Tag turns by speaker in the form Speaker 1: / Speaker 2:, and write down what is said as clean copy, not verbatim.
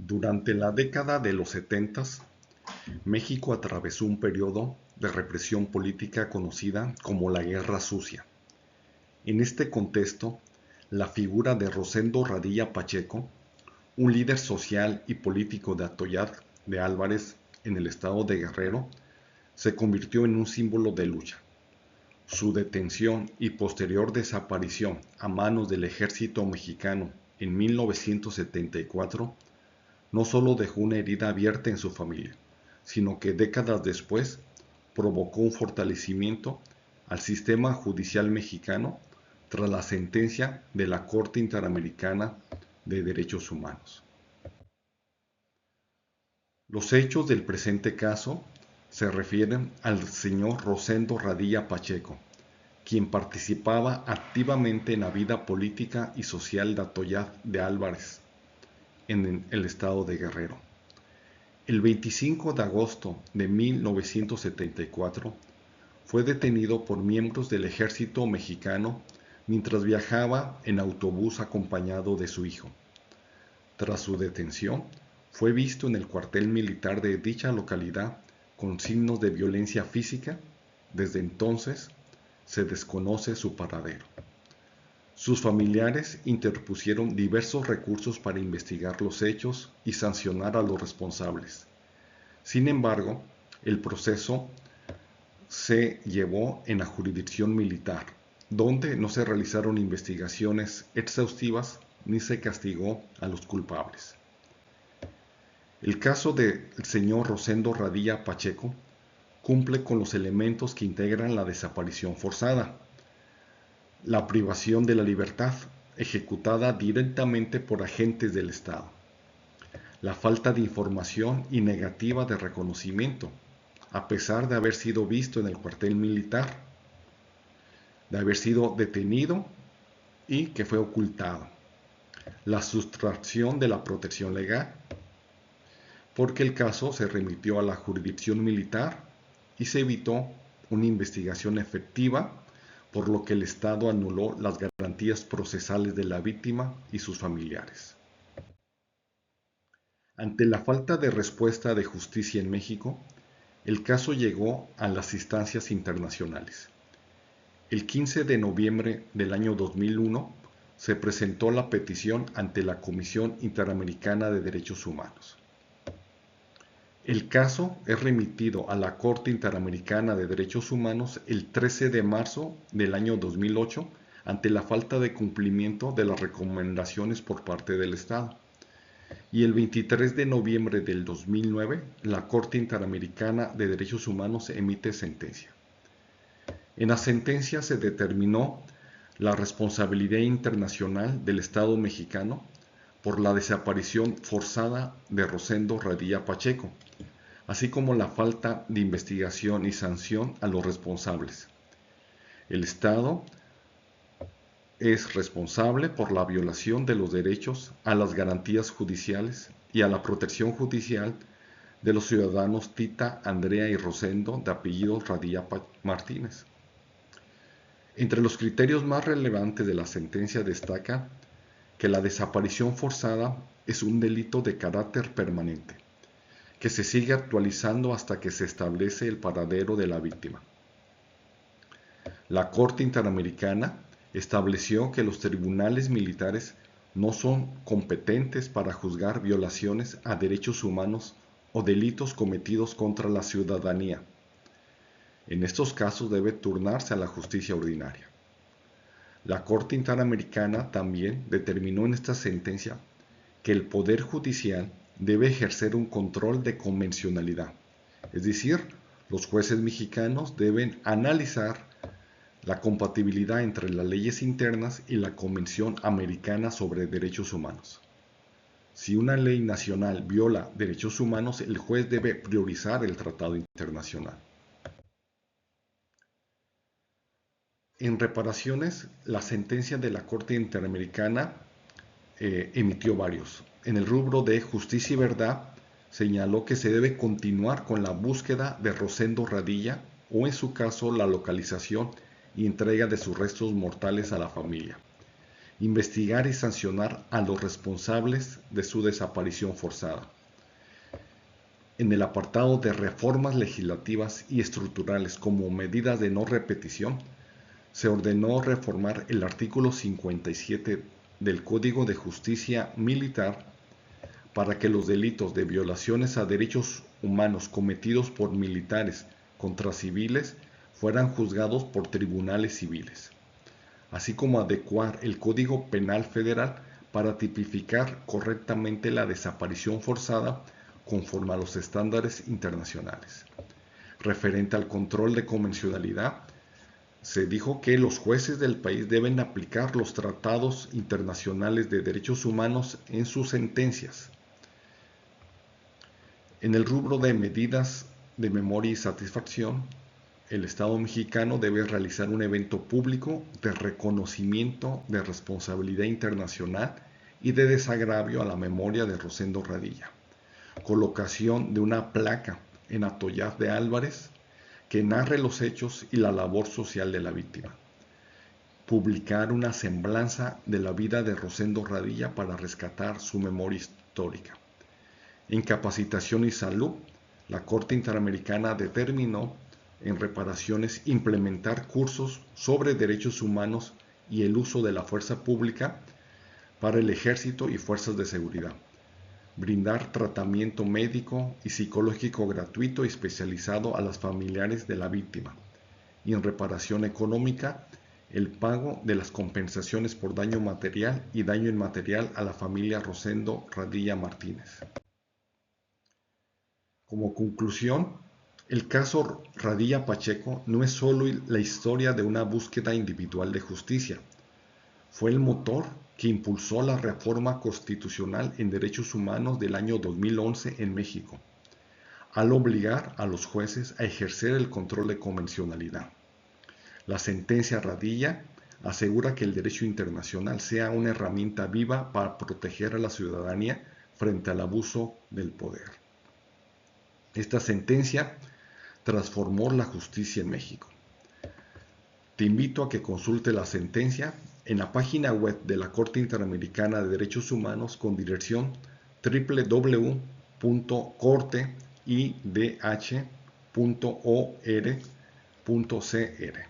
Speaker 1: Durante la década de los 70, México atravesó un periodo de represión política conocida como la Guerra Sucia. En este contexto, la figura de Rosendo Radilla Pacheco, un líder social y político de Atoyac de Álvarez en el estado de Guerrero, se convirtió en un símbolo de lucha. Su detención y posterior desaparición a manos del ejército mexicano en 1974 no solo dejó una herida abierta en su familia, sino que décadas después provocó un fortalecimiento al sistema judicial mexicano tras la sentencia de la Corte Interamericana de Derechos Humanos. Los hechos del presente caso se refieren al señor Rosendo Radilla Pacheco, quien participaba activamente en la vida política y social de Atoyac de Álvarez, en el estado de Guerrero. El 25 de agosto de 1974 fue detenido por miembros del ejército mexicano mientras viajaba en autobús acompañado de su hijo. Tras su detención, fue visto en el cuartel militar de dicha localidad con signos de violencia física. Desde entonces, se desconoce su paradero. Sus familiares interpusieron diversos recursos para investigar los hechos y sancionar a los responsables. Sin embargo, el proceso se llevó en la jurisdicción militar, donde no se realizaron investigaciones exhaustivas ni se castigó a los culpables. El caso del señor Rosendo Radilla Pacheco cumple con los elementos que integran la desaparición forzada. La privación de la libertad, ejecutada directamente por agentes del Estado. La falta de información y negativa de reconocimiento, a pesar de haber sido visto en el cuartel militar, de haber sido detenido y que fue ocultado. La sustracción de la protección legal, porque el caso se remitió a la jurisdicción militar y se evitó una investigación efectiva, por lo que el Estado anuló las garantías procesales de la víctima y sus familiares. Ante la falta de respuesta de justicia en México, el caso llegó a las instancias internacionales. El 15 de noviembre del año 2001 se presentó la petición ante la Comisión Interamericana de Derechos Humanos. El caso es remitido a la Corte Interamericana de Derechos Humanos el 13 de marzo del año 2008 ante la falta de cumplimiento de las recomendaciones por parte del Estado. Y el 23 de noviembre del 2009, la Corte Interamericana de Derechos Humanos emite sentencia. En la sentencia se determinó la responsabilidad internacional del Estado mexicano por la desaparición forzada de Rosendo Radilla Pacheco, así como la falta de investigación y sanción a los responsables. El Estado es responsable por la violación de los derechos a las garantías judiciales y a la protección judicial de los ciudadanos Tita, Andrea y Rosendo, de apellido Radilla Martínez. Entre los criterios más relevantes de la sentencia destaca que la desaparición forzada es un delito de carácter permanente, que se sigue actualizando hasta que se establece el paradero de la víctima. La Corte Interamericana estableció que los tribunales militares no son competentes para juzgar violaciones a derechos humanos o delitos cometidos contra la ciudadanía. En estos casos debe turnarse a la justicia ordinaria. La Corte Interamericana también determinó en esta sentencia que el Poder Judicial debe ejercer un control de convencionalidad, es decir, los jueces mexicanos deben analizar la compatibilidad entre las leyes internas y la Convención Americana sobre Derechos Humanos. Si una ley nacional viola derechos humanos, el juez debe priorizar el tratado internacional. En reparaciones, la sentencia de la Corte Interamericana emitió varios. En el rubro de justicia y verdad, señaló que se debe continuar con la búsqueda de Rosendo Radilla o, en su caso, la localización y entrega de sus restos mortales a la familia. investigar y sancionar a los responsables de su desaparición forzada. En el apartado de reformas legislativas y estructurales como medidas de no repetición, se ordenó reformar el artículo 57 del Código de Justicia Militar para que los delitos de violaciones a derechos humanos cometidos por militares contra civiles fueran juzgados por tribunales civiles, así como adecuar el Código Penal Federal para tipificar correctamente la desaparición forzada conforme a los estándares internacionales. Referente al control de convencionalidad, se dijo que los jueces del país deben aplicar los tratados internacionales de derechos humanos en sus sentencias. En el rubro de medidas de memoria y satisfacción, el Estado mexicano debe realizar un evento público de reconocimiento de responsabilidad internacional y de desagravio a la memoria de Rosendo Radilla. Colocación de una placa en Atoyac de Álvarez que narre los hechos y la labor social de la víctima. Publicar una semblanza de la vida de Rosendo Radilla para rescatar su memoria histórica. En capacitación y salud, la Corte Interamericana determinó en reparaciones implementar cursos sobre derechos humanos y el uso de la fuerza pública para el ejército y fuerzas de seguridad. Brindar tratamiento médico y psicológico gratuito y especializado a los familiares de la víctima. Y en reparación económica, el pago de las compensaciones por daño material y daño inmaterial a la familia Rosendo Radilla Martínez. Como conclusión, el caso Radilla Pacheco no es solo la historia de una búsqueda individual de justicia. Fue el motor que impulsó la reforma constitucional en derechos humanos del año 2011 en México, al obligar a los jueces a ejercer el control de convencionalidad. La sentencia Radilla asegura que el derecho internacional sea una herramienta viva para proteger a la ciudadanía frente al abuso del poder. Esta sentencia transformó la justicia en México. Te invito a que consulte la sentencia en la página web de la Corte Interamericana de Derechos Humanos con dirección www.corteidh.or.cr.